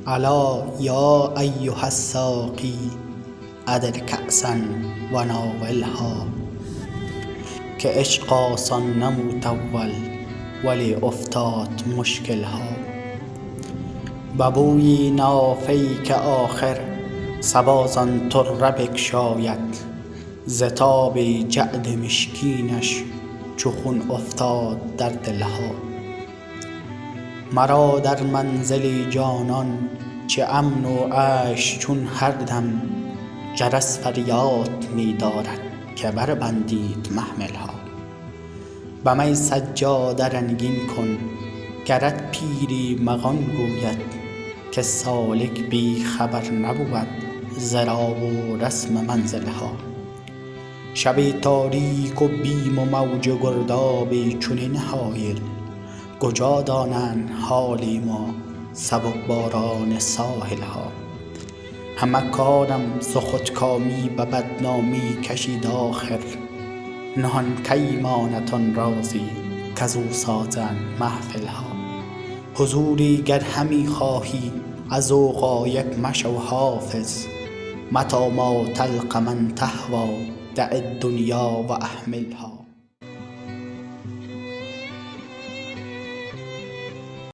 الا یا ایها الساقی ادر کأسا و ناولها، که عشق آسان نمود اول ولی افتاد مشکلها. به بوی نافه که آخر صبا زان طره بگشاید، ز تاب جعد مشکینش چو خون افتاد در دلها. مرا در منزل جانان چه امن و عیش چون هر دم، جرس فریاد می دارد که بربندید محملها. به می سجاده رنگین کن گرت پیری مغان گوید، که سالک بی خبر نبود ز راه و رسم منزلها. شب تاریک و بیم و موج گردابی چنین حایل، کجا دانند حال ما سبکباران ساحلها. همه کارم ز خودکامی به بدنامی کشید آخر، نهان کی ماند آن رازی کزو سازند محفلها. حضوری گر همی خواهی ازو غایب مشو حافظ، متی ما تلق من تهوی دع الدنیا و اهملها.